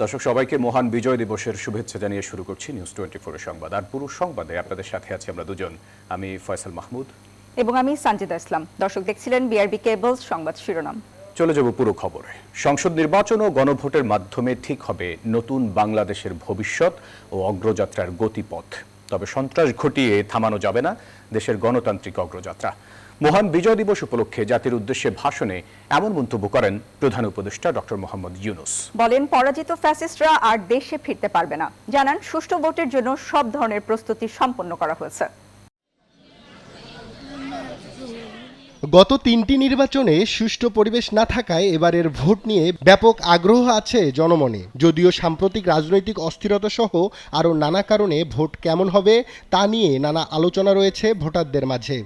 দর্শক সবাইকে মহান বিজয় দিবসের শুভেচ্ছা জানিয়ে শুরু করছি নিউজ 24 সংবাদ। আর পুরো সংবাদে আপনাদের সাথে আছি আমরা দুজন, আমি ফয়সাল মাহমুদ এবং আমি সানজিদা ইসলাম। দর্শক দেখছিলেন বিআরবি কেবলস সংবাদ শিরোনাম। চলে যাব পুরো খবরে। সংসদ নির্বাচন ও গণভোটের মাধ্যমে ঠিক হবে নতুন বাংলাদেশের ভবিষ্যৎ ও অগ্রযাত্রার গতিপথ। তবে সন্ত্রাস ঘটিয়ে থামানো যাবে না দেশের গণতান্ত্রিক অগ্রযাত্রা। মহান বিজয় দিবস উপলক্ষে জাতির উদ্দেশ্যে ভাষণে এমন মন্তব্য করেন প্রধান উপদেষ্টা ডক্টর মোহাম্মদ ইউনূস। বলেন, পরাজিত ফ্যাসিস্টরা আর দেশে ফিরতে পারবে না। জানান, সুষ্ঠু ভোটের জন্য সব ধরনের প্রস্তুতি সম্পন্ন করা হয়েছে। গত তিনটি নির্বাচনে সুষ্ঠু পরিবেশ না থাকায় এবারের ভোট নিয়ে ব্যাপক আগ্রহ আছে জনমনে। যদিও সাম্প্রতিক রাজনৈতিক অস্থিরতা সহ আরও নানা কারণে ভোট কেমন হবে তা নিয়ে নানা আলোচনা রয়েছে ভোটারদের মাঝে।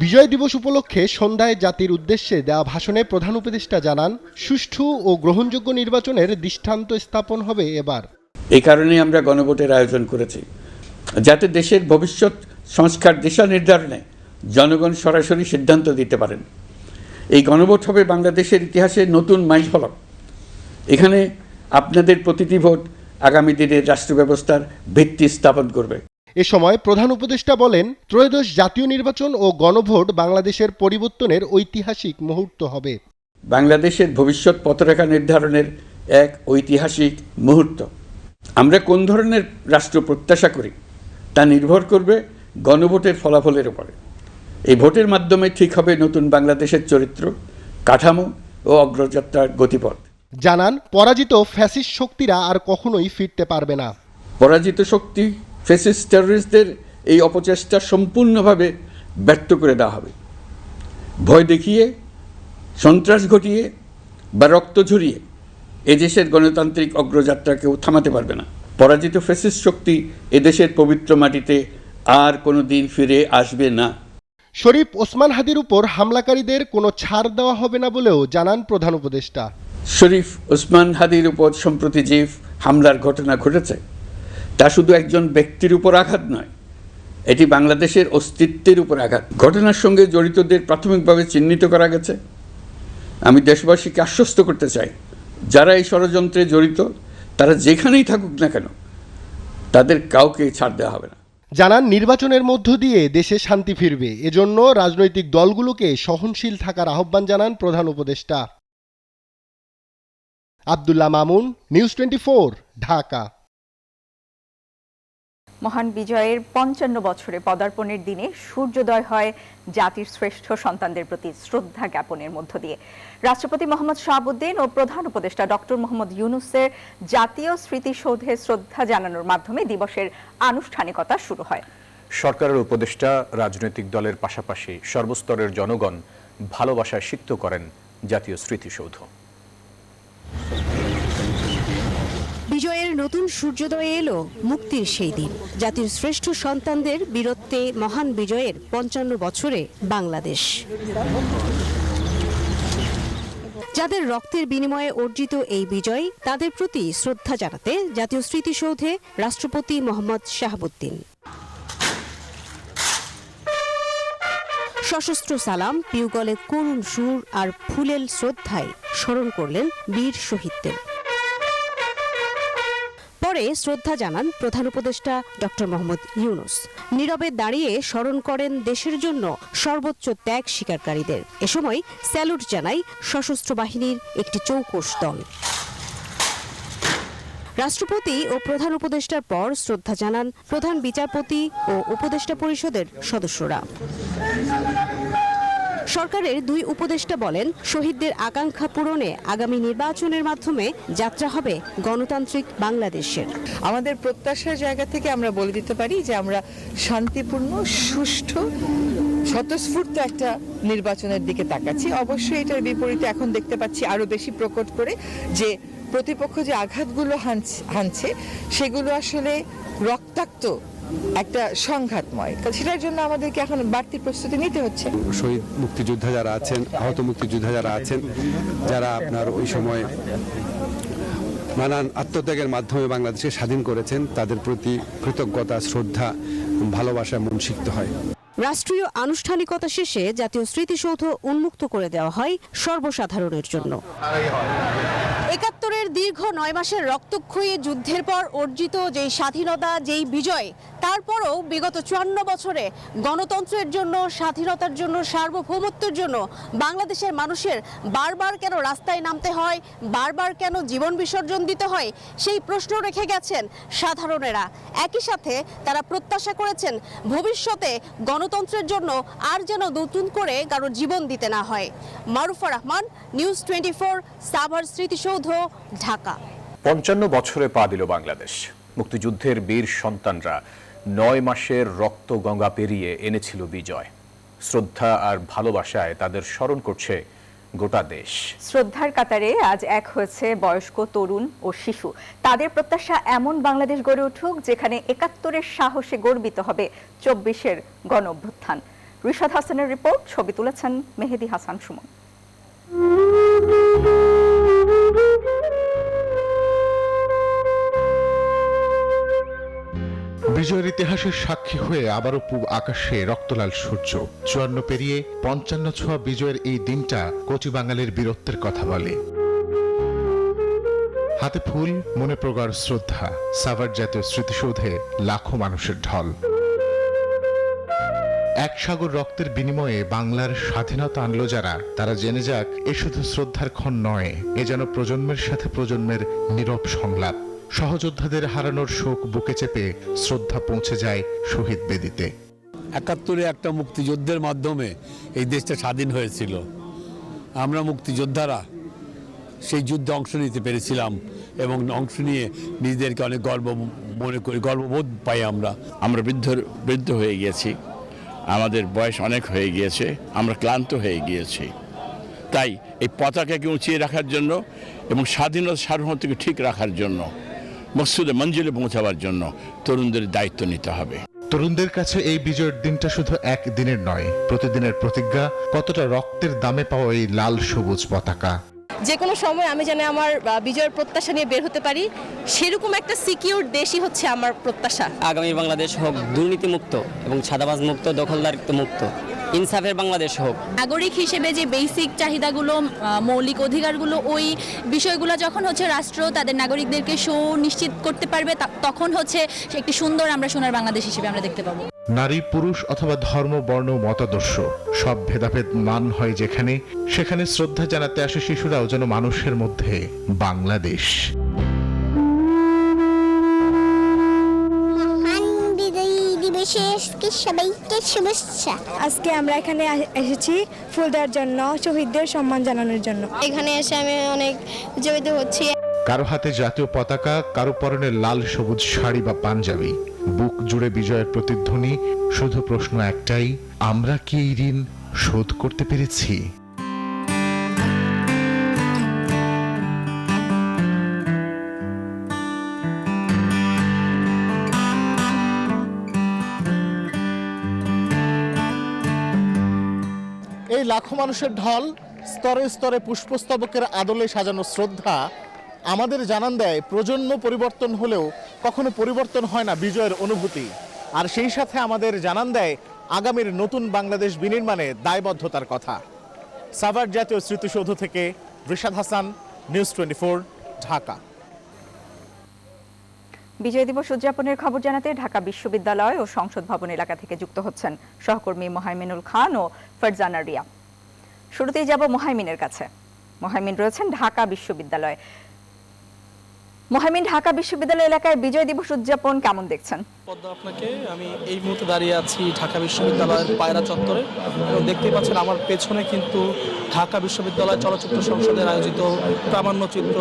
বিজয় দিবস উপলক্ষে সন্ধ্যায় জাতির উদ্দেশ্যে দেওয়া ভাষণে প্রধান উপদেষ্টা জানান, সুষ্ঠু ও গ্রহণযোগ্য নির্বাচনের দৃষ্টান্ত স্থাপন হবে এবার। এই কারণেই আমরা গণভোটের আয়োজন করেছি, যাতে দেশের ভবিষ্যৎ সংস্কার দিশা নির্ধারণে জনগণ সরাসরি সিদ্ধান্ত দিতে পারেন। এই গণভোট হবে বাংলাদেশের ইতিহাসে নতুন মাইলফলক। এখানে আপনাদের প্রতিটি ভোট আগামী দিনের রাষ্ট্র ব্যবস্থার ভিত্তি স্থাপন করবে। এ সময় প্রধান উপদেষ্টা বলেন, ত্রয়োদশ জাতীয় নির্বাচন ও গণভোট বাংলাদেশের পরিবর্তনের ঐতিহাসিক মুহূর্ত হবে। বাংলাদেশের ভবিষ্যৎ পথরেখা নির্ধারণের এক ঐতিহাসিক মুহূর্ত। আমরা কোন ধরনের রাষ্ট্র প্রত্যাশা করি তা নির্ভর করবে গণভোটের ফলাফলের উপরে। এই ভোটের মাধ্যমে ঠিক হবে নতুন বাংলাদেশের চরিত্র, কাঠামো ও অগ্রযাত্রার গতিপথ। জানান, পরাজিত ফ্যাসিস্ট শক্তিরা আর কখনোই ফিরতে পারবে না। পরাজিত শক্তি ফ্যাসিস্ট টেররিস্টদের এই অপচেষ্টা সম্পূর্ণভাবে ব্যর্থ করে দেওয়া হবে। ভয় দেখিয়ে, সন্ত্রাস ঘটিয়ে বা রক্ত ঝরিয়ে এদেশের গণতান্ত্রিক অগ্রযাত্রাকেও থামাতে পারবে না। পরাজিত ফ্যাসিস্ট শক্তি এদেশের পবিত্র মাটিতে আর কোনো দিন ফিরে আসবে না। শরীফ ওসমান হাদির উপর হামলাকারীদের কোনো ছাড় দেওয়া হবে না বলেও জানান প্রধান উপদেষ্টা। শরীফ ওসমান হাদির উপর সম্প্রতি যে হামলার ঘটনা ঘটেছে তা শুধু একজন ব্যক্তির উপর আঘাত নয়, এটি বাংলাদেশের অস্তিত্বের উপর আঘাত। ঘটনার সঙ্গে জড়িতদের প্রাথমিকভাবে চিহ্নিত করা গেছে। আমি দেশবাসীকে আশ্বস্ত করতে চাই, যারা এই ষড়যন্ত্রে জড়িত তারা যেখানেই থাকুক না কেন, তাদের কাউকে ছাড় দেওয়া হবে না। জানান, নির্বাচনের মধ্য দিয়ে দেশে শান্তি ফিরবে। এজন্য রাজনৈতিক দলগুলোকে সহনশীল থাকার আহ্বান জানান প্রধান উপদেষ্টা। আব্দুল্লাহ মামুন, নিউজ 24, ঢাকা। মহান বিজয়ের 55 বছরে পদার্পণের দিনে সূর্যোদয় হয় জাতির শ্রেষ্ঠ সন্তানদের প্রতি শ্রদ্ধা জ্ঞাপনের মধ্য দিয়ে। রাষ্ট্রপতি মোহাম্মদ শাহাবুদ্দিন ও প্রধান উপদেষ্টা ডক্টর মোহাম্মদ ইউনূসের জাতীয় স্মৃতিসৌধে শ্রদ্ধা জানানোর মাধ্যমে দিবসের আনুষ্ঠানিকতা শুরু হয়। সরকারের উপদেষ্টা, রাজনৈতিক দলের পাশাপাশি সর্বস্তরের জনগণ ভালোবাসায় সিক্ত করেন জাতীয় স্মৃতিসৌধ। বিজয়ের নতুন সূর্যোদয় এলো মুক্তির সেই দিন। জাতির শ্রেষ্ঠ সন্তানদের বীরত্বে মহান বিজয়ের 55 বছরে বাংলাদেশ। যাদের রক্তের বিনিময়ে অর্জিত এই বিজয়, তাদের প্রতি শ্রদ্ধা জানাতে জাতীয় স্মৃতিসৌধে রাষ্ট্রপতি মোহাম্মদ শাহাবুদ্দিন। সশস্ত্র সালাম, পিউগলে করুণ সুর আর ফুলেল শ্রদ্ধায় স্মরণ করলেন বীর শহীদদের। পরে শ্রদ্ধা জানান প্রধান উপদেষ্টা ডক্টর মোহাম্মদ ইউনূস। নীরবে দাঁড়িয়ে স্মরণ করেন দেশের জন্য সর্বোচ্চ ত্যাগ স্বীকারকারীদের। এ সময় স্যালুট জানায় সশস্ত্র বাহিনীর একটি চৌকস দল। রাষ্ট্রপতি ও প্রধান উপদেষ্টার পর শ্রদ্ধা জানান প্রধান বিচারপতি ও উপদেষ্টা পরিষদের সদস্যরা। সরকারের 2 উপদেষ্টা বলেন, শহীদদের আকাঙ্ক্ষা পূরণে আগামী নির্বাচনের মাধ্যমে যাত্রা হবে গণতান্ত্রিক বাংলাদেশের। আমাদের প্রত্যাশার জায়গা থেকে আমরা বলে দিতে পারি যে আমরা শান্তিপূর্ণ, সুষ্ঠু, স্বতঃস্ফূর্ত একটা নির্বাচনের দিকে তাকাচ্ছি। অবশ্যই এটার বিপরীতে এখন দেখতে পাচ্ছি আরো বেশি প্রকট করে যে প্রতিপক্ষ যে আঘাতগুলো হানছে সেগুলো আসলে রক্তাক্ত, একটা সংঘাতময়। সেটার জন্য আমাদেরকে এখন বাড়তি প্রস্তুতি নিতে হচ্ছে। শহীদ মুক্তিযোদ্ধা যারা আছেন, আহত মুক্তিযোদ্ধা যারা আছেন, যারা আপনার ওই সময় নানান আত্মত্যাগের মাধ্যমে বাংলাদেশকে স্বাধীন করেছেন, তাদের প্রতি কৃতজ্ঞতা, শ্রদ্ধা, ভালোবাসা মন সিক্ত হয়। রাষ্ট্রীয় আনুষ্ঠানিকতা শেষে জাতীয় স্মৃতিসৌধ উন্মুক্ত করে দেওয়া হয় সর্বসাধারণের জন্য। ৭১-এর দীর্ঘ ৯ মাসের রক্তক্ষয়ী যুদ্ধের পর অর্জিত যেই স্বাধীনতা, যেই বিজয়, তারপরও বিগত ৫৪ বছরে গণতন্ত্রের জন্য, স্বাধীনতার জন্য, সার্বভৌমত্বের জন্য বাংলাদেশের মানুষের বারবার কেন রাস্তায় নামতে হয়, বারবার কেন জীবন বিসর্জন দিতে হয়, সেই প্রশ্ন রেখে গেছেন সাধারণেরা। একই সাথে তারা প্রত্যাশা করেছেন ভবিষ্যতে গণতন্ত্রের জন্য আর যেন নতুন করে কারো জীবন দিতে না হয়। মারুফা রহমান, নিউজ 24, সাভার স্মৃতিসৌধ, ঢাকা। ৫৫ বছরে পা দিল বাংলাদেশ। মুক্তিযুদ্ধের বীর সন্তানরা ৯ মাসের রক্ত গঙ্গা পেরিয়ে এনেছিল বিজয়। শ্রদ্ধা আর ভালোবাসায় তাদের স্মরণ করছে গোটা দেশ। শ্রদ্ধার কাতারে আজ এক হয়েছে বয়স্ক, তরুণ ও শিশু। তাদের প্রত্যাশা এমন বাংলাদেশ গড়ে উঠুক যেখানে ৭১-এর সাহসে গর্বিত হবে ২৪-এর গণ অভ্যুত্থান। রিশাদ হাসানের রিপোর্ট, ছবি তুলেছেন মেহেদি হাসান সুমন। বিজয়ের ইতিহাসের সাক্ষী হয়ে আবারও পূব আকাশে রক্তলাল সূর্য। ৫৪ পেরিয়ে ৫৫ ছোঁয়া বিজয়ের এই দিনটা কোটি বাঙালির বীরত্বের কথা বলে। হাতে ফুল, মনে প্রগাঢ় শ্রদ্ধা। সাভার জাতীয় স্মৃতিসৌধে লাখো মানুষের ঢল। এক সাগর রক্তের বিনিময়ে বাংলার স্বাধীনতা আনলো যারা, তারা জেনে যাক এ শুধু শ্রদ্ধার ক্ষণ নয়, এ যেন প্রজন্মের সাথে প্রজন্মের নীরব সংলাপ। সহযোদ্ধাদের হারানোর শোক বুকে চেপে শ্রদ্ধা পৌঁছে যায় শহীদ বেদিতে। ৭১-এ একটা মুক্তিযুদ্ধের মাধ্যমে এই দেশটা স্বাধীন হয়েছিল। আমরা মুক্তিযোদ্ধারা সেই যুদ্ধে অংশ নিতে পেরেছিলাম এবং অংশ নিয়ে নিজেদেরকে অনেক গর্ব মনে করি, গর্ববোধ পাই। আমরা বৃদ্ধ হয়ে গিয়েছি, আমাদের বয়স অনেক হয়ে গিয়েছে, আমরা ক্লান্ত হয়ে গিয়েছি। তাই এই পতাকাকে উঁচিয়ে রাখার জন্য এবং স্বাধীনতা সার্বভৌমত্বকে ঠিক রাখার জন্য, মকসুদে মঞ্জিলে পৌঁছাবার জন্য তরুণদের দায়িত্ব নিতে হবে। তরুণদের কাছে এই বিজয়ের দিনটা শুধু এক দিনের নয়, প্রতিদিনের প্রতিজ্ঞা। কতটা রক্তের দামে পাওয়া এই লাল সবুজ পতাকা। যে কোনো সময় আমি যেন আমার বিজয়ের প্রত্যাশা নিয়ে বের হতে পারি, সেরকম একটা সিকিউর দেশই হচ্ছে আমার প্রত্যাশা। আগামী বাংলাদেশ হোক দুর্নীতিমুক্ত এবং ছাদাবাজ মুক্ত, দখলদারিত্ব মুক্ত, ইনসাফের বাংলাদেশ হোক। নাগরিক হিসেবে যে বেসিক চাহিদাগুলো, মৌলিক অধিকারগুলো, ওই বিষয়গুলো যখন হচ্ছে রাষ্ট্র তাদের নাগরিকদেরকে সুনিশ্চিত করতে পারবে, তখন হচ্ছে একটি সুন্দর আমরা সোনার বাংলাদেশ হিসেবে আমরা দেখতে পাবো। নারী, পুরুষ অথবা ধর্ম, বর্ণ, মতাদর্শ সব ভেদাভেদ মান হয় যেখানে, সেখানে শ্রদ্ধা জানাতে আসে শিশুরাও যেন মানুষের মধ্যে বাংলাদেশ। আজকে আমরা এখানে এসেছি ফুল দেওয়ার জন্য, শহীদদের সম্মান জানানোর জন্য। এখানে এসে আমি অনেক উজ্জীবিত হচ্ছি। কারো হাতে জাতীয় পতাকা, কারো পরনে লাল সবুজ শাড়ি বা পাঞ্জাবি। বুক জুড়ে বিজয়ের প্রতিধ্বনি। শুধু প্রশ্ন একটাই, আমরা কি এই ঋণ শোধ করতে পেরেছি? এই লাখো মানুষের ঢল, স্তরে স্তরে পুষ্পস্তবকের আদলে সাজানো শ্রদ্ধা আমাদের জানান দেয় প্রজন্ম পরিবর্তন হলেও কখনো পরিবর্তন হয় না বিজয়ের অনুভূতি। আর সেই সাথে আমাদের জানান দেয় আগামীর নতুন বাংলাদেশ বিনির্মাণে দায়বদ্ধতার কথা। সাভার জাতীয় স্মৃতিসৌধ থেকে রিশাদ হাসান, নিউজ 24, ঢাকা। বিজয় দিবস উদযাপনের খবর জানাতে ঢাকা বিশ্ববিদ্যালয় ও সংসদ ভবন এলাকা থেকে যুক্ত হচ্ছেন সহকর্মী মোহাইমিনুল খান ও ফারজানা রিয়া। শুরুতেই যাব মোহাইমিনের কাছে। মোহাইমিন রয়েছেন ঢাকা বিশ্ববিদ্যালয়ে। মোহাইমিন, ঢাকা বিশ্ববিদ্যালয় এলাকায় বিজয় দিবস উদযাপন কেমন দেখছেন? আপনাকে আমি এই মুহূর্তে দাঁড়িয়ে আছি ঢাকা বিশ্ববিদ্যালয়ের পায়রা চত্বরে এবং দেখতেই পাচ্ছেন আমার পেছনে কিন্তু ঢাকা বিশ্ববিদ্যালয় চলচ্চিত্র সংসদের আয়োজিত প্রামাণ্যচিত্র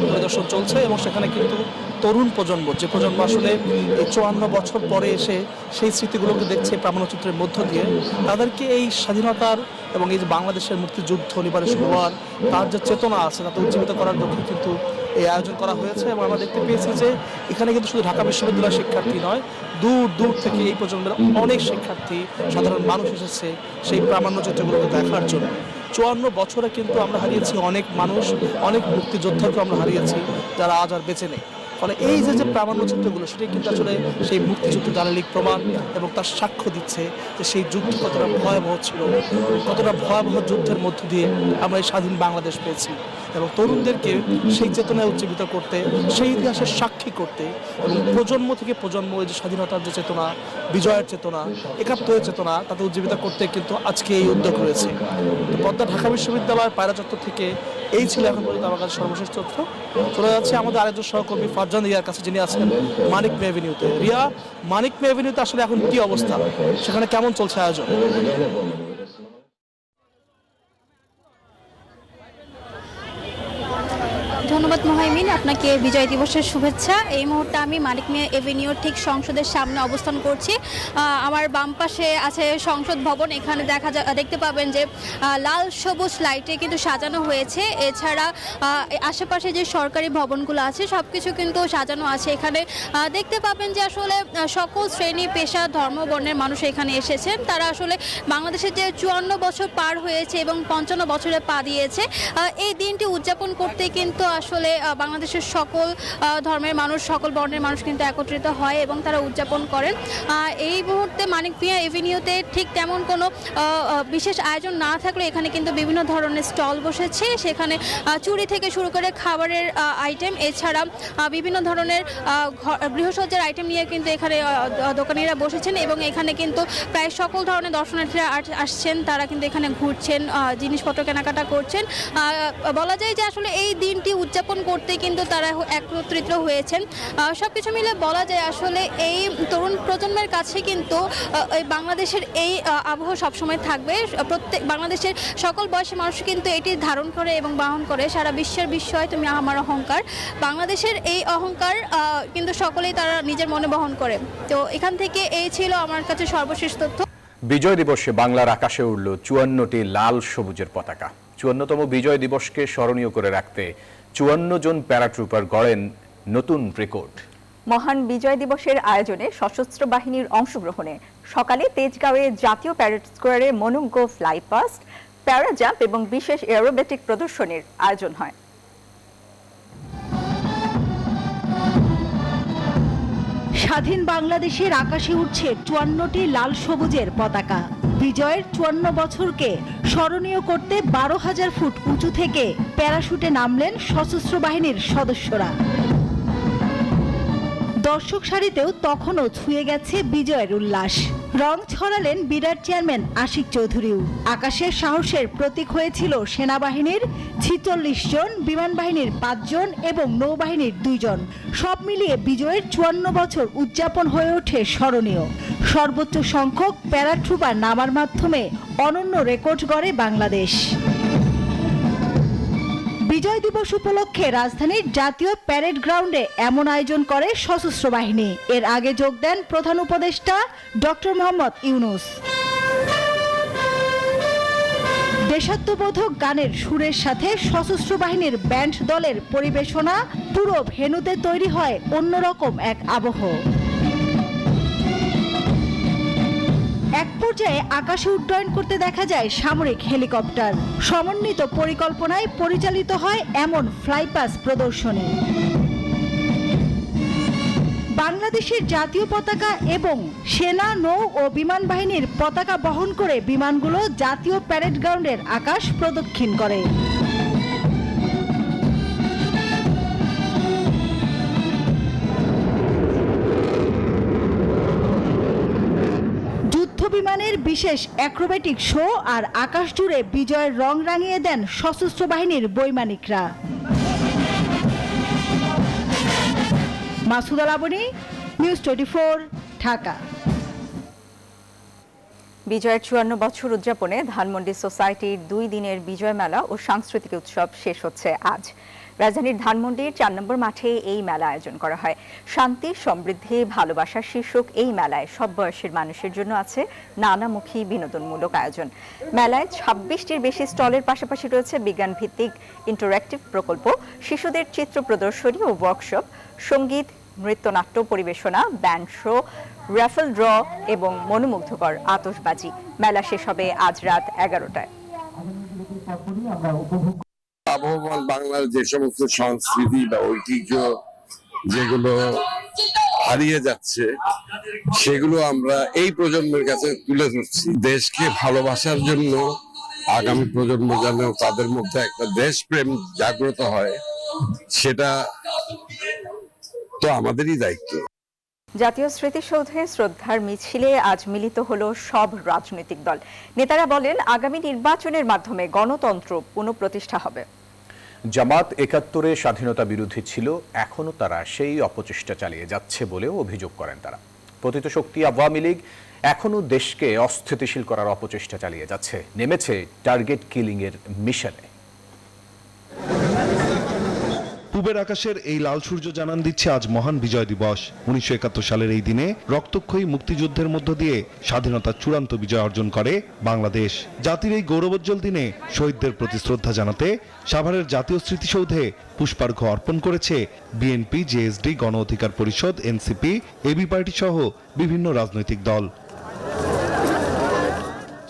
পরিদর্শন চলছে এবং সেখানে কিন্তু তরুণ প্রজন্ম, যে প্রজন্ম আসলে এই ৫৪ বছর পরে এসে সেই স্মৃতিগুলোকে দেখছে প্রামাণ্যচিত্রের মধ্য দিয়ে, তাদেরকে এই স্বাধীনতার এবং এই যে বাংলাদেশের মুক্তিযুদ্ধ নিবারণ হওয়ার তার যে চেতনা আছে তাতে উজ্জীবিত করার লক্ষ্যে কিন্তু এই আয়োজন করা হয়েছে। এবং আমরা দেখতে পেয়েছি যে এখানে কিন্তু শুধু ঢাকা বিশ্ববিদ্যালয়ের শিক্ষার্থী নয়, দূর দূর থেকে এই প্রজন্মের অনেক শিক্ষার্থী, সাধারণ মানুষ এসেছে সেই প্রামাণ্যচিত্রগুলোকে দেখার জন্য। ৫৪ বছরে কিন্তু আমরা হারিয়েছি অনেক মানুষ, অনেক মুক্তিযোদ্ধাকে আমরা হারিয়েছি যারা আজ আর বেঁচে নেই। ফলে এই যে প্রামাণ্য চিত্রগুলো সেটাই কিন্তু আসলে সেই মুক্তিযুদ্ধ দালালিক প্রমাণ এবং তার সাক্ষ্য দিচ্ছে যে সেই যুদ্ধ কতটা ভয়াবহ ছিল, কতটা ভয়াবহ যুদ্ধের মধ্য দিয়ে আমরা এই স্বাধীন বাংলাদেশ পেয়েছি। এবং তরুণদেরকে সেই চেতনায় উজ্জীবিত করতে, সেই ইতিহাসের সাক্ষী করতে এবং প্রজন্ম থেকে প্রজন্ম এই যে স্বাধীনতার যে চেতনা, বিজয়ের চেতনা, একাত্তরের চেতনা তাতে উজ্জীবিত করতে কিন্তু আজকে এই উদ্যোগ রয়েছে। পদ্মা ঢাকা বিশ্ববিদ্যালয় পায়রা চত্বর থেকে এই ছিল এখন পর্যন্ত আমার কাছে সর্বশেষ তথ্য। চলে যাচ্ছে আমাদের আরেকজন সহকর্মী ফারজান রিয়ার কাছে, যিনি আছেন মানিক মে এভিনিউতে। রিয়া, মানিক মে এভিনিউতে আসলে এখন কি অবস্থা, সেখানে কেমন চলছে আয়োজন? ধন্যবাদ মোহাইমিন, আপনাকে বিজয় দিবসের শুভেচ্ছা। এই মুহূর্তে আমি মানিক মিয়া এভিনিউর ঠিক সংসদের সামনে অবস্থান করছি। আমার বাম পাশে আছে সংসদ ভবন। এখানে দেখতে পাবেন যে লাল সবুজ লাইটে কিন্তু সাজানো হয়েছে। এছাড়া আশেপাশে যে সরকারি ভবনগুলো আছে সব কিছু কিন্তু সাজানো আছে। এখানে দেখতে পাবেন যে আসলে সকল শ্রেণী পেশা ধর্ম বর্ণের মানুষ এখানে এসেছেন। তারা আসলে বাংলাদেশের যে 54 বছর পার হয়েছে এবং 55 বছরে পা দিয়েছে, এই দিনটি উদযাপন করতে কিন্তু আসলে বাংলাদেশের সকল ধর্মের মানুষ, সকল বর্ণের মানুষ কিন্তু একত্রিত হয় এবং তারা উদযাপন করেন। এই মুহূর্তে মানিক মিয়া এভিনিউতে ঠিক তেমন কোনো বিশেষ আয়োজন না থাকলেও এখানে কিন্তু বিভিন্ন ধরনের স্টল বসেছে। সেখানে চুড়ি থেকে শুরু করে খাবারের আইটেম, এছাড়া বিভিন্ন ধরনের গৃহসজ্জার আইটেম নিয়ে কিন্তু এখানে দোকানিরা বসেছেন এবং এখানে কিন্তু প্রায় সকল ধরনের দর্শনার্থীরা আসছেন। তারা কিন্তু এখানে ঘুরছেন, জিনিসপত্র কেনাকাটা করছেন। বলা যায় যে আসলে এই দিনটি উদযাপন করতে কিন্তু তারা একত্রিত হয়েছেন। সবকিছু মিলে বলা যায় আসলে এই তরুণ প্রজন্মের কাছে কিন্তু বাংলাদেশের এই আবহ সবসময় থাকবে। প্রত্যেক বাংলাদেশের সকল বয়সী মানুষ কিন্তু এটি ধারণ করে এবং বহন করে। সারা বিশ্বের বিস্ময় তুমি আমার অহংকার, বাংলাদেশের এই অহংকার কিন্তু সকলেই তারা নিজের মনে বহন করে। তো এখান থেকে এই ছিল আমার কাছে সর্বশেষ তথ্য। বিজয় দিবসে বাংলার আকাশে উড়ল 54টি লাল সবুজের পতাকা। 54তম বিজয় দিবসকে স্মরণীয় করে রাখতে 54 জন প্যারাট্রুপার গড়েন নতুন রেকর্ড। মহান বিজয় দিবসের আয়োজনে সশস্ত্র বাহিনীর অংশগ্রহণে সকালে তেজগাঁওয়ে জাতীয় প্যারেড স্কোয়ারে মনোজ্ঞ ফ্লাই পাস্ট, প্যারা জাম্প এবং বিশেষ এরোবেটিক প্রদর্শনীর আয়োজন হয়। স্বাধীন বাংলাদেশের আকাশে উঠছে 54টি লাল সবুজের পতাকা। বিজয়ের 54 বছরকে স্মরণীয় করতে 12,000 ফুট উঁচু থেকে প্যারাশুটে নামলেন সশস্ত্র বাহিনীর সদস্যরা। দর্শক সারিতেও তখনও ছুঁয়ে গেছে বিজয়ের উল্লাস। রং ছড়ালেন বিরাট চেয়ারম্যান আশিক চৌধুরীও। আকাশের সাহসের প্রতীক হয়েছিল সেনাবাহিনীর 46 জন, বিমান বাহিনীর 5 জন এবং নৌবাহিনীর 2 জন। সব মিলিয়ে বিজয়ের 54 বছর উদযাপন হয়ে ওঠে স্মরণীয়। সর্বোচ্চ সংখ্যক প্যারাট্রুপার নামার মাধ্যমে অনন্য রেকর্ড গড়ে বাংলাদেশ। বিজয় দিবস উপলক্ষে রাজধানীর জাতীয় প্যারেড গ্রাউন্ডে এমন আয়োজন করে সশস্ত্র বাহিনী। এর আগে যোগ দেন প্রধান উপদেষ্টা ডক্টর মোহাম্মদ ইউনূস। দেশাত্মবোধক গানের সুরের সাথে সশস্ত্র বাহিনীর ব্যান্ড দলের পরিবেশনা, পুরো ভেন্যুতে তৈরি হয় অন্যরকম এক আবহ। এক পর্যায়ে আকাশে উড্ডয়ন করতে দেখা যায় সামরিক হেলিকপ্টার। সমন্বিত পরিকল্পনায় পরিচালিত হয় এমন ফ্লাইপাস প্রদর্শনী। বাংলাদেশের জাতীয় পতাকা এবং সেনা, নৌ ও বিমান বাহিনীর পতাকা বহন করে বিমানগুলো জাতীয় প্যারেড গ্রাউন্ডের আকাশ প্রদক্ষিণ করে। বিমানের বিশেষ অ্যাক্রোব্যাটিক শো আর আকাশ জুড়ে বিজয়ের রং রাঙিয়ে দেন সশস্ত্র বাহিনীর বৈমানিকরা। মাসুদা লাবণী, নিউজ 24, ঢাকা। বিজয়ের 54 বছর উদযাপনে ধানমন্ডি সোসাইটির 2 দিনের বিজয় মেলা ও সাংস্কৃতিক উৎসব শেষ হচ্ছে আজ। রাজধানীর ধানমন্ডির 4 নম্বর মাঠে এই মেলা আয়োজন করা হয়। শান্তি, সমৃদ্ধি, ভালোবাসার শীর্ষক এই মেলায় সব বয়সের মানুষের জন্য আছে নানামুখী বিনোদনমূলক আয়োজন। মেলায় 26টির বেশি স্টলের পাশাপাশি রয়েছে বিজ্ঞান ভিত্তিক ইন্টারঅ্যাক্টিভ প্রকল্প, শিশুদের চিত্র প্রদর্শনী ও ওয়ার্কশপ, সঙ্গীত, নৃত্যনাট্য পরিবেশনা, ব্যান্ড শো, রাফেল ড্র এবং মনোমুগ্ধকর আতশবাজি। মেলা শেষ হবে আজ রাত 11টায়। আবহমান বাংলার যে সমস্ত সংস্কৃতি বা ঐতিহ্য যেগুলো হারিয়ে যাচ্ছে সেগুলো আমরা এই প্রজন্মের কাছে তুলে ধরছি। দেশকে ভালোবাসার জন্য আগামী প্রজন্ম যেন তাদের মধ্যে একটা দেশপ্রেম জাগ্রত হয়, সেটা তো আমাদেরই দায়িত্ব। জাতীয় স্মৃতিসৌধে শ্রদ্ধার মিছিলে আজ মিলিত হলো সব রাজনৈতিক দল। নেতারা বলেন, আগামী নির্বাচনের মাধ্যমে গণতন্ত্র পুনঃপ্রতিষ্ঠা হবে। জামাত ৭১-এ স্বাধীনতা বিরোধী ছিল, এখনো তারা সেই অপচেষ্টা চালিয়ে যাচ্ছে বলেও অভিযোগ করেন তারা। পতিত শক্তি আওয়ামী লীগ এখনো দেশকে অস্থিতিশীল করার অপচেষ্টা চালিয়ে যাচ্ছে, নেমেছে টার্গেট কিলিং এর মিশনে। পূবের আকাশের এই লাল সূর্য জানান দিচ্ছে আজ মহান বিজয় দিবস। ১৯৭১ সালের এই দিনে রক্তক্ষয়ী মুক্তিযুদ্ধের মধ্য দিয়ে স্বাধীনতার চূড়ান্ত বিজয় অর্জন করে বাংলাদেশ। জাতির এই গৌরবোজ্জ্বল দিনে শহীদদের প্রতি শ্রদ্ধা জানাতে সাভারের জাতীয় স্মৃতিসৌধে পুষ্পার্ঘ্য অর্পণ করেছে বিএনপি, জেএসডি, গণ অধিকার পরিষদ, এনসিপি, এবি পার্টি সহ বিভিন্ন রাজনৈতিক দল।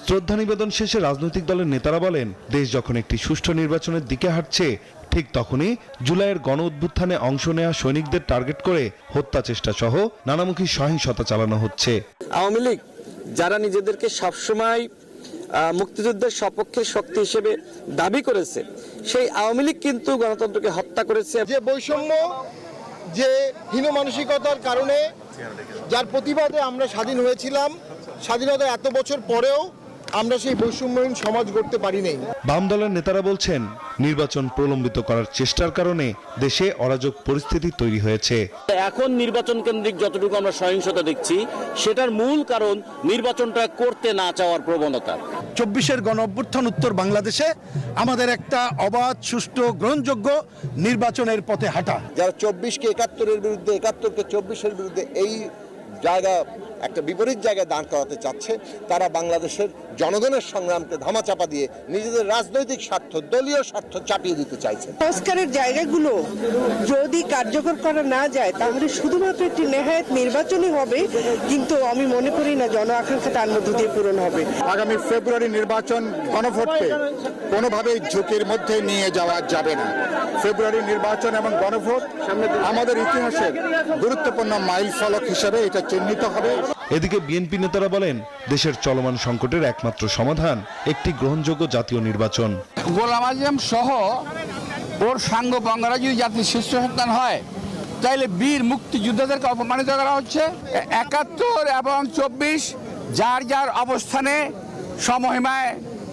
শ্রদ্ধা নিবেদন শেষে রাজনৈতিক দলের নেতারা বলেন, দেশ যখন একটি সুষ্ঠু নির্বাচনের দিকে হাঁটছে, ঠিক তখনই জুলাইয়ের গণ অভ্যুত্থানে অংশ নেওয়া সৈনিকদের টার্গেট করে হত্যা চেষ্টা সহ নানামুখী সহিংসতা চালানো হচ্ছে। আওয়ামী লীগ যারা নিজেদেরকে সবসময় মুক্তিযুদ্ধের সপক্ষে শক্তি হিসেবে দাবি করেছে, সেই আওয়ামী লীগ কিন্তু গণতন্ত্রকে হত্যা করেছে। যে বৈষম্য, যে হীনমানসিকতার কারণে যার প্রতিবাদে আমরা স্বাধীন হয়েছিলাম, স্বাধীনতা এত বছর পরেও আমরা সেই বৈষম্যহীন সমাজ গড়তে পারি নাই। বাম দলের নেতারা বলছেন, নির্বাচন প্রলম্বিত করার চেষ্টার কারণে দেশে অরাজক পরিস্থিতি তৈরি হয়েছে। এখন নির্বাচন কেন্দ্রিক যতটুকু আমরা সহিংসতা দেখছি, সেটার মূল কারণ নির্বাচনটা করতে না চাওয়ার প্রবণতা। ২৪-এর গণ অভ্যুত্থান উত্তর বাংলাদেশে আমাদের একটা অবাধ, সুষ্ঠু, গ্রহণযোগ্য নির্বাচনের পথে হাঁটা। যারা ২৪-কে ৭১-এর বিরুদ্ধে, ৭১-কে ২৪-এর বিরুদ্ধে এই জায়গা একটা বিপরীত জায়গায় দাঁড় করাতে চাচ্ছে, তারা বাংলাদেশের জনগণের সংগ্রামকে ধামাচাপা দিয়ে নিজেদের রাজনৈতিক স্বার্থ, দলীয় স্বার্থ চাপিয়ে দিতে চাইছে। সংস্কারের জায়গাগুলো যদি কার্যকর করা না যায়, তাহলে শুধুমাত্র একটি নেহায়েত নির্বাচনই হবে, কিন্তু আমি মনে করি না জন আকাঙ্ক্ষা তার মধ্য দিয়ে পূরণ হবে। আগামী ফেব্রুয়ারি নির্বাচন গণভোটকে কোনোভাবেই ঝুঁকির মধ্যে নিয়ে যাওয়া যাবে না। ফেব্রুয়ারি নির্বাচন এবং গণভোট আমাদের ইতিহাসের গুরুত্বপূর্ণ মাইল ফলক হিসেবে এটা চিহ্নিত হবে। এদিকে বিএনপি নেতারা বলেন, দেশের চলমান সংকটের একমাত্র সমাধান একটি গ্রহণযোগ্য জাতীয় নির্বাচন। গোলাম আজম সহ ওর সাঙ্গ বঙ্গরা যদি জাতির শীর্ষ সন্তান হয়, তাইলে বীর মুক্তিযোদ্ধাদেরকে অপমানিত করা হচ্ছে। ৭১ এবং ২৪ যার যার অবস্থানে সমহিমায়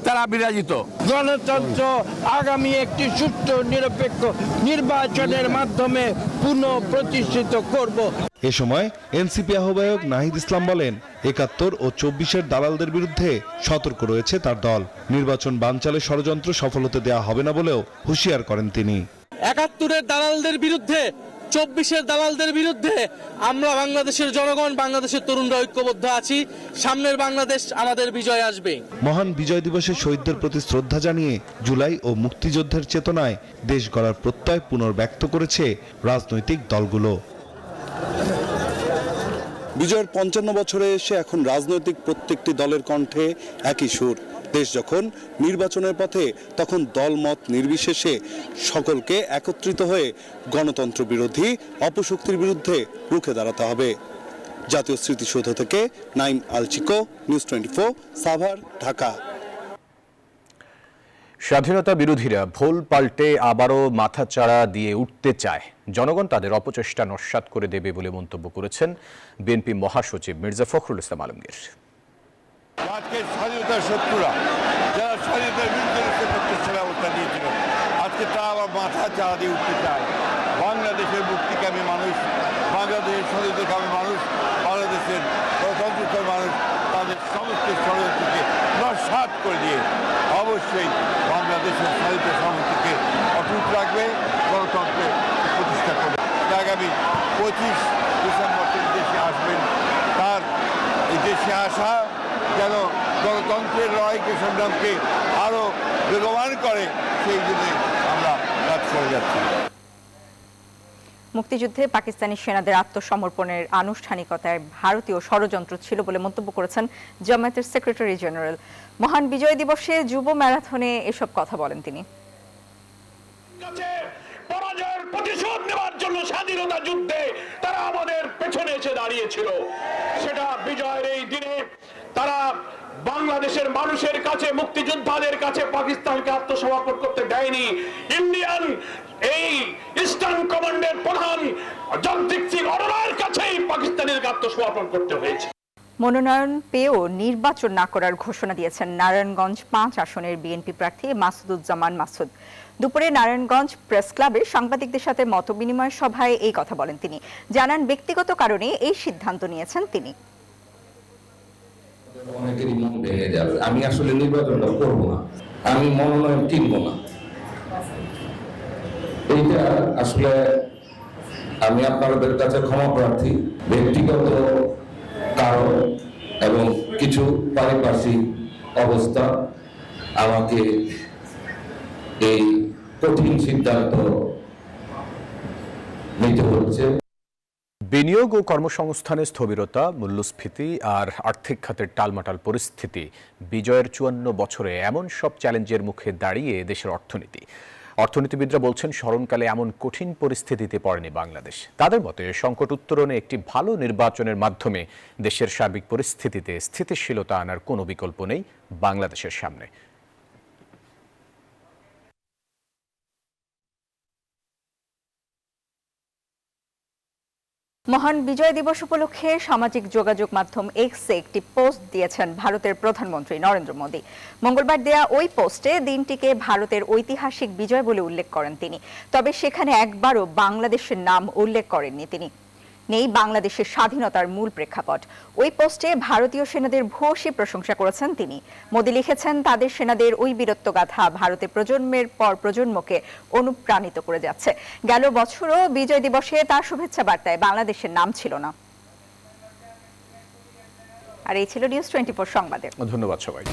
তারা বিরাজিত। গণতন্ত্র আগামী একটি সুষ্ঠু নিরপেক্ষ নির্বাচনের মাধ্যমে পুনঃপ্রতিষ্ঠিত করব। এ সময় এনসিপি আহ্বায়ক নাহিদ ইসলাম বলেন, ৭১ ও ২৪-এর দালালদের বিরুদ্ধে সতর্ক রয়েছে তার দল। নির্বাচন বানচালে ষড়যন্ত্র সফল হতে দেওয়া হবে না বলেও হুঁশিয়ার করেন তিনি। ৭১-এর দালালদের বিরুদ্ধে, ২৪-এর দালালদের বিরুদ্ধে আমরা বাংলাদেশের জনগণ, বাংলাদেশের তরুণরা ঐক্যবদ্ধ আছি। সামনের বাংলাদেশ আমাদের বিজয় আসবে। মহান বিজয় দিবসে শহীদদের প্রতি শ্রদ্ধা জানিয়ে জুলাই ও মুক্তিযুদ্ধের চেতনায় দেশ গড়ার প্রত্যয় পুনর্ব্যক্ত করেছে রাজনৈতিক দলগুলো। বিজয়ের ৫৫ বছরে এসে এখন রাজনৈতিক প্রত্যেকটি দলের কণ্ঠে একই সুর। দেশ যখন নির্বাচনের পথে, তখন দলমত নির্বিশেষে সকলকে একত্রিত হয়ে গণতন্ত্র বিরোধী অপশক্তির বিরুদ্ধে রুখে দাঁড়াতে হবে। জাতীয় স্মৃতিসৌধ থেকে নাইম আল চিকো, নিউজ 24, সাভার, ঢাকা। স্বাধীনতা বিরোধীরা ভুল পাল্টে আবারও মাথাচাড়া দিয়ে উঠতে চায়, জনগণ তাদের অপচেষ্টা নস্যাৎ করে দেবে বলে মন্তব্য করেছেন বিএনপি মহাসচিব মির্জা ফখরুল ইসলাম আলমগীর। আজকে স্বাধীনতার শত্রুরা যারা স্বাধীনতার বিরুদ্ধে প্রত্যক্ষ ব্যবস্থা দিয়েছিল, আজকে তা আবার মাথা চাড়া দিয়ে উঠতে চায়। বাংলাদেশের মুক্তিকামী মানুষ, বাংলাদেশের স্বাধীনতাকামী মানুষ, বাংলাদেশের গণতন্ত্রকামী মানুষ তাদের সমস্ত ষড়যন্ত্রকে নস্যাৎ করে দিয়ে অবশ্যই বাংলাদেশের স্বাধীনতা সামর্থ্যকে অটুট রাখবে, গণতন্ত্রের প্রতিষ্ঠা করবে। আগামী 25 ডিসেম্বর তিনি দেশে আসবেন, তার এই দেশে আসা যেন গণতন্ত্রের লড়াইকে, সংগ্রামকে আরও বেগবান করে, সেই জন্য আমরা কাজ করে যাচ্ছি। মুক্তিযুদ্ধে পাকিস্তানি সেনাদের আত্মসমর্পণের আনুষ্ঠানিকতায় ভারতীয় ষড়যন্ত্র ছিল বলে মন্তব্য করেছেন জামায়াতের সেক্রেটারি জেনারেল। মহান বিজয় দিবসে যুব ম্যারাথনে এসব কথা বলেন তিনি। পরাজয়ের প্রতিশোধ নেওয়ার জন্য স্বাধীনতা যুদ্ধে তারা আমাদের পেছনে এসে দাঁড়িয়েছিল। সেটা বিজয়ের এই দিনে তারা বাংলাদেশের মানুষের কাছে, মুক্তিযোদ্ধাদের কাছে পাকিস্তানকে আত্মসমর্পণ করতে দেয়নি। ইন্ডিয়ান এই ইস্টার্ন কমান্ডের প্রধান জগজিৎ সিং অরোরার কাছেই পাকিস্তানের আত্মসমর্পণ করতে হয়েছে। মনোনয়ন পেয়েও নির্বাচন না করার ঘোষণা দিয়েছেন নারায়ণগঞ্জ 5 আসনের বিএনপি প্রার্থী মাসুদুজ্জামান মাসুদ। দুপুরে নারায়ণগঞ্জ প্রেস ক্লাবে সাংবাদিকদের সাথে মতবিনিময় সভায় এই কথা বলেন তিনি। জানান ব্যক্তিগত কারণে এই সিদ্ধান্ত নিয়েছেন তিনি। অনেকেরই মন ভেঙে যাবে, আমি আসলে নির্বাচনটা করব না, আমি মনোনয়ন কিনব না। এইটা আসলে আমি আপনাদের কাছে ক্ষমা প্রার্থী। ব্যক্তিগত কারণ এবং কিছু পারিপার্শ্বিক অবস্থা আমাকে এই কঠিন সিদ্ধান্ত নিতে হচ্ছে। বিনিয়োগ ও কর্মসংস্থানের স্থবিরতা, মূল্যস্ফীতি আর আর্থিক খাতের টালমাটাল পরিস্থিতি বিজয়ের 54 বছরে এমন সব চ্যালেঞ্জের মুখে দাঁড়িয়ে দেশের অর্থনীতিবিদরা বলছেন স্মরণকালে এমন কঠিন পরিস্থিতিতে পড়েনি বাংলাদেশ। তাদের মতে সংকট উত্তরণে একটি ভালো নির্বাচনের মাধ্যমে দেশের সার্বিক পরিস্থিতিতে স্থিতিশীলতা আনার কোনো বিকল্প নেই বাংলাদেশের সামনে। মহান বিজয় দিবস উপলক্ষে সামাজিক যোগাযোগ মাধ্যম এক্সে একটি পোস্ট দিয়েছেন ভারতের প্রধানমন্ত্রী নরেন্দ্র মোদী। মঙ্গলবার দেয়া ওই পোস্টে দিনটিকে ভারতের ঐতিহাসিক বিজয় বলে উল্লেখ করেন তিনি। তবে সেখানে একবারও বাংলাদেশের নাম উল্লেখ করেননি তিনি। নেই বাংলাদেশের স্বাধীনতার মূল প্রেক্ষাপট। ওই পোস্টে ভারতীয় সেনাদের ভূয়সী প্রশংসা করেছেন তিনি। মোদী লিখেছেন, তাদের সেনাদের ওই বীরত্বগাথা ভারতের প্রজন্মের পর প্রজন্মকে অনুপ্রাণিত করে যাচ্ছে। গেল বছরও বিজয় দিবসে তার শুভেচ্ছা বার্তায় বাংলাদেশের নাম ছিল না। আর এই ছিল নিউজ 24 সংবাদে। ধন্যবাদ সবাই।